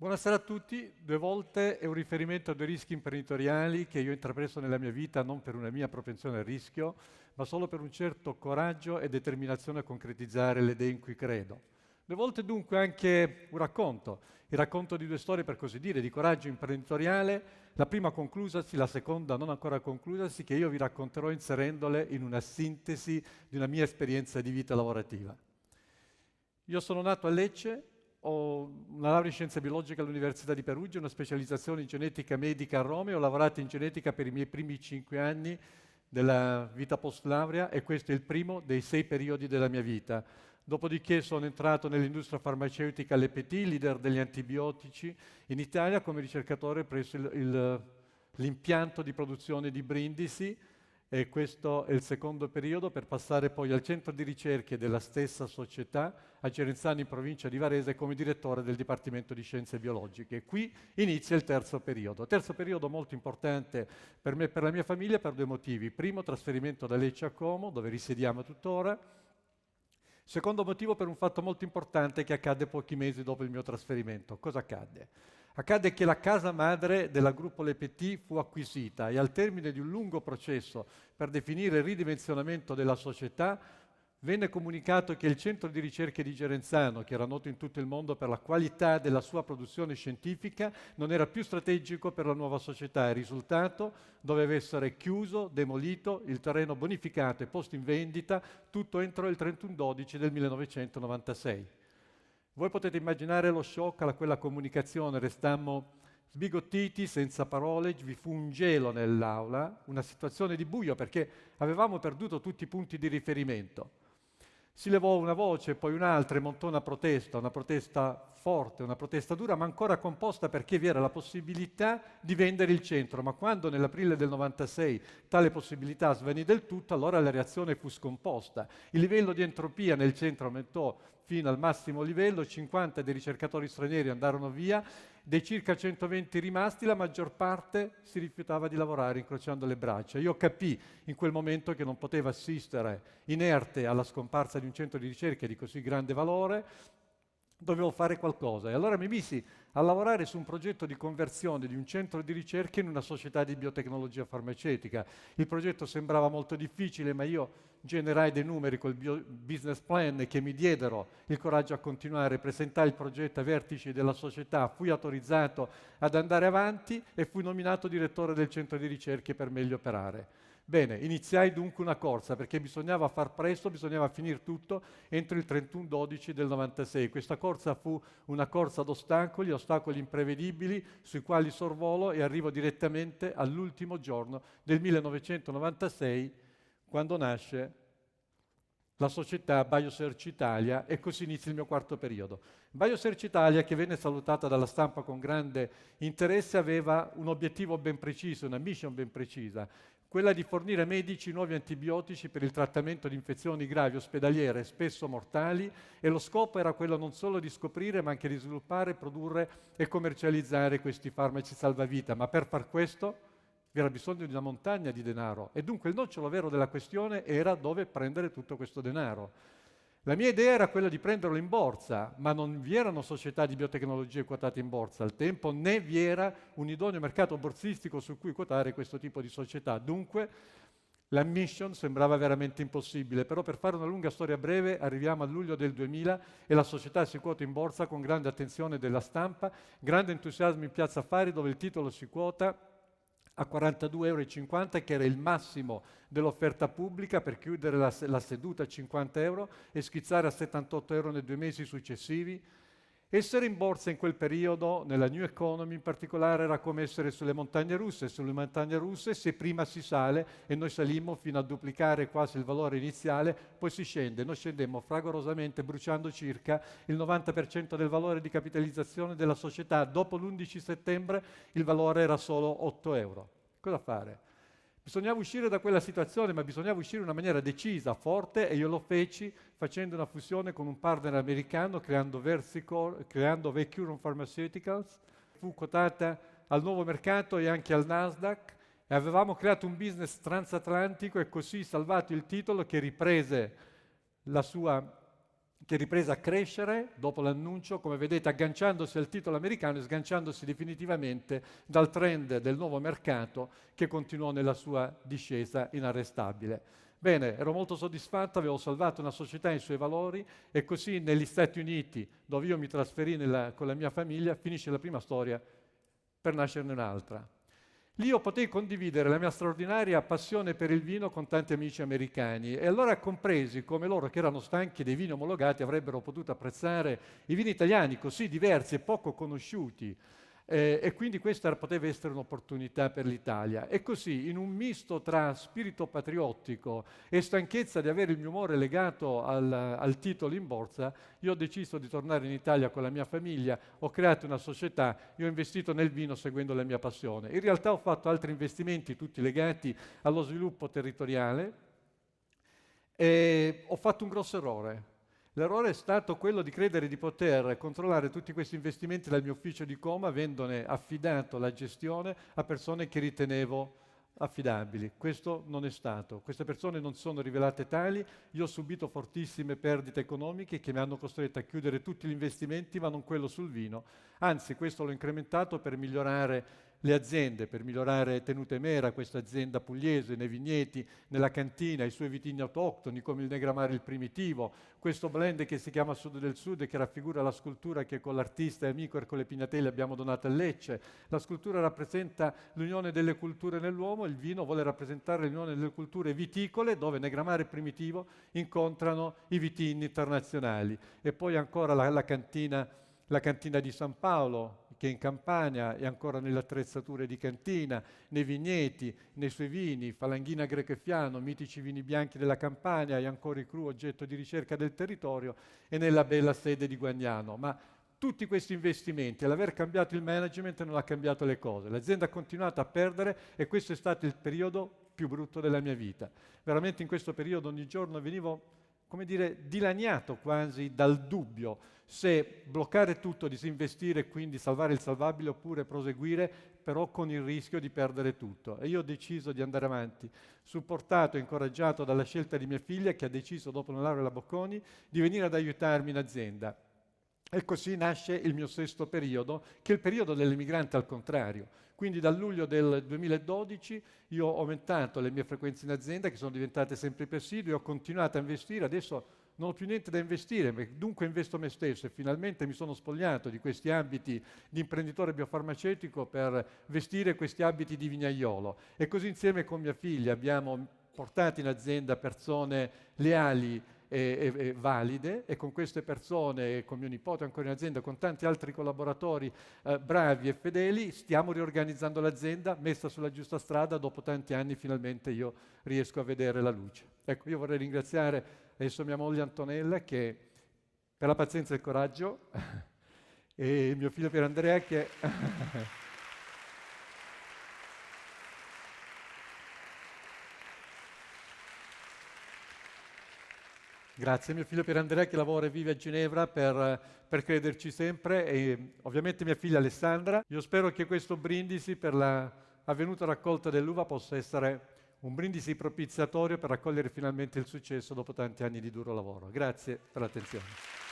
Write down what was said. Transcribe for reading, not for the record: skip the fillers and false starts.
Buonasera a tutti. Due volte è un riferimento a due rischi imprenditoriali che io ho intrapreso nella mia vita non per una mia propensione al rischio, ma solo per un certo coraggio e determinazione a concretizzare le idee in cui credo. Due volte dunque anche un racconto, il racconto di due storie per così dire, di coraggio imprenditoriale, la prima conclusasi, la seconda non ancora conclusasi, che io vi racconterò inserendole in una sintesi di una mia esperienza di vita lavorativa. Io sono nato a Lecce, ho una laurea in scienze biologiche all'Università di Perugia, una specializzazione in genetica medica a Roma e ho lavorato in genetica per i miei primi 5 anni della vita post laurea e questo è il primo dei 6 periodi della mia vita. Dopodiché sono entrato nell'industria farmaceutica all'EPT, leader degli antibiotici in Italia come ricercatore presso l'impianto di produzione di Brindisi, e questo è il secondo periodo per passare poi al centro di ricerche della stessa società a Cerenzano in provincia di Varese come direttore del Dipartimento di Scienze Biologiche. Qui inizia il terzo periodo. Terzo periodo molto importante per me e per la mia famiglia per due motivi. Primo, trasferimento da Lecce a Como, dove risiediamo tuttora. Secondo motivo per un fatto molto importante che accadde pochi mesi dopo il mio trasferimento. Cosa accadde? Accadde che la casa madre della gruppo Le Petit fu acquisita e al termine di un lungo processo per definire il ridimensionamento della società venne comunicato che il centro di ricerche di Gerenzano, che era noto in tutto il mondo per la qualità della sua produzione scientifica, non era più strategico per la nuova società. Il risultato doveva essere chiuso, demolito, il terreno bonificato e posto in vendita, tutto entro il 31/12 del 1996. Voi potete immaginare lo shock a quella comunicazione, restammo sbigottiti, senza parole, vi fu un gelo nell'aula, una situazione di buio perché avevamo perduto tutti i punti di riferimento. Si levò una voce, poi un'altra e montò una protesta forte, una protesta dura, ma ancora composta perché vi era la possibilità di vendere il centro. Ma quando nell'aprile del 96 tale possibilità svanì del tutto, allora la reazione fu scomposta. Il livello di entropia nel centro aumentò fino al massimo livello, 50 dei ricercatori stranieri andarono via, dei circa 120 rimasti la maggior parte si rifiutava di lavorare incrociando le braccia. Io capii in quel momento che non potevo assistere inerte alla scomparsa di un centro di ricerca di così grande valore, dovevo fare qualcosa e allora mi misi a lavorare su un progetto di conversione di un centro di ricerca in una società di biotecnologia farmaceutica. Il progetto sembrava molto difficile, ma io generai dei numeri col business plan che mi diedero il coraggio a continuare, presentai il progetto ai vertici della società, fui autorizzato ad andare avanti e fui nominato direttore del centro di ricerche per meglio operare. Bene, iniziai dunque una corsa perché bisognava far presto, bisognava finire tutto entro il 31/12 del 96. Questa corsa fu una corsa ad ostacoli imprevedibili sui quali sorvolo e arrivo direttamente all'ultimo giorno del 1996 quando nasce la società Biosearch Italia e così inizia il mio quarto periodo. Biosearch Italia, che venne salutata dalla stampa con grande interesse, aveva un obiettivo ben preciso, una mission ben precisa, quella di fornire ai medici nuovi antibiotici per il trattamento di infezioni gravi ospedaliere, spesso mortali, e lo scopo era quello non solo di scoprire, ma anche di sviluppare, produrre e commercializzare questi farmaci salvavita. Ma per far questo vi era bisogno di una montagna di denaro e dunque il nocciolo vero della questione era dove prendere tutto questo denaro. La mia idea era quella di prenderlo in borsa, ma non vi erano società di biotecnologie quotate in borsa al tempo, né vi era un idoneo mercato borsistico su cui quotare questo tipo di società. Dunque la mission sembrava veramente impossibile, però per fare una lunga storia breve arriviamo a luglio del 2000 e la società si quota in borsa con grande attenzione della stampa, grande entusiasmo in Piazza Affari dove il titolo si quota a 42,50 €, che era il massimo dell'offerta pubblica per chiudere la seduta a 50 € e schizzare a 78 € nei 2 mesi successivi. Essere in borsa in quel periodo, nella New Economy in particolare, era come essere sulle montagne russe. Sulle montagne russe se prima si sale e noi salimmo fino a duplicare quasi il valore iniziale, poi si scende. Noi scendemmo fragorosamente bruciando circa il 90% del valore di capitalizzazione della società. Dopo l'11 settembre il valore era solo 8 €. Cosa fare? Bisognava uscire da quella situazione, ma bisognava uscire in una maniera decisa, forte, e io lo feci facendo una fusione con un partner americano, creando Vecuron Pharmaceuticals. Fu quotata al nuovo mercato e anche al Nasdaq e avevamo creato un business transatlantico e così salvato il titolo che riprese la sua che è ripresa a crescere dopo l'annuncio, come vedete, agganciandosi al titolo americano e sganciandosi definitivamente dal trend del nuovo mercato che continuò nella sua discesa inarrestabile. Bene, ero molto soddisfatto, avevo salvato una società e i suoi valori e così negli Stati Uniti, dove io mi trasferì con la mia famiglia, finisce la prima storia per nascerne un'altra. Lì io potei condividere la mia straordinaria passione per il vino con tanti amici americani e allora compresi come loro, che erano stanchi dei vini omologati, avrebbero potuto apprezzare i vini italiani così diversi e poco conosciuti. E quindi questa poteva essere un'opportunità per l'Italia. E così, in un misto tra spirito patriottico e stanchezza di avere il mio umore legato al titolo in borsa, io ho deciso di tornare in Italia con la mia famiglia, ho creato una società, io ho investito nel vino seguendo la mia passione. In realtà ho fatto altri investimenti, tutti legati allo sviluppo territoriale, e ho fatto un grosso errore. L'errore è stato quello di credere di poter controllare tutti questi investimenti dal mio ufficio di Como, avendone affidato la gestione a persone che ritenevo affidabili. Questo non è stato. Queste persone non sono rivelate tali. Io ho subito fortissime perdite economiche che mi hanno costretto a chiudere tutti gli investimenti, ma non quello sul vino. Anzi, questo l'ho incrementato per migliorare le aziende, per migliorare Tenute Mera, questa azienda pugliese, nei vigneti, nella cantina, i suoi vitigni autoctoni come il Negramare il Primitivo, questo blend che si chiama Sud del Sud che raffigura la scultura che con l'artista e amico Ercole Pignatelli abbiamo donato a Lecce. La scultura rappresenta l'unione delle culture nell'uomo, il vino vuole rappresentare l'unione delle culture viticole dove Negramare e Primitivo incontrano i vitigni internazionali. E poi ancora la cantina di San Paolo, che in Campania è ancora nelle attrezzature di cantina, nei vigneti, nei suoi vini, Falanghina Greco e Fiano, mitici vini bianchi della Campania e ancora i cru oggetto di ricerca del territorio e nella bella sede di Guagnano. Ma tutti questi investimenti, l'aver cambiato il management non ha cambiato le cose. L'azienda ha continuato a perdere e questo è stato il periodo più brutto della mia vita. Veramente in questo periodo ogni giorno venivo, come dire, dilaniato quasi dal dubbio se bloccare tutto, disinvestire e quindi salvare il salvabile oppure proseguire, però con il rischio di perdere tutto. E io ho deciso di andare avanti, supportato e incoraggiato dalla scelta di mia figlia che ha deciso dopo una laurea alla Bocconi di venire ad aiutarmi in azienda. E così nasce il mio sesto periodo, che è il periodo dell'emigrante al contrario. Quindi dal luglio del 2012 io ho aumentato le mie frequenze in azienda, che sono diventate sempre più assidue, ho continuato a investire, adesso non ho più niente da investire, dunque investo me stesso e finalmente mi sono spogliato di questi abiti di imprenditore biofarmaceutico per vestire questi abiti di vignaiolo. E così insieme con mia figlia abbiamo portato in azienda persone leali e valide e con queste persone, con mio nipote ancora in azienda, con tanti altri collaboratori bravi e fedeli, stiamo riorganizzando l'azienda, messa sulla giusta strada, dopo tanti anni finalmente io riesco a vedere la luce. Ecco, io vorrei ringraziare adesso mia moglie Antonella che per la pazienza e il coraggio e mio figlio Pier Andrea che grazie, mio figlio Pier Andrea che lavora e vive a Ginevra per crederci sempre e ovviamente mia figlia Alessandra. Io spero che questo brindisi per la avvenuta raccolta dell'uva possa essere un brindisi propiziatorio per raccogliere finalmente il successo dopo tanti anni di duro lavoro. Grazie per l'attenzione.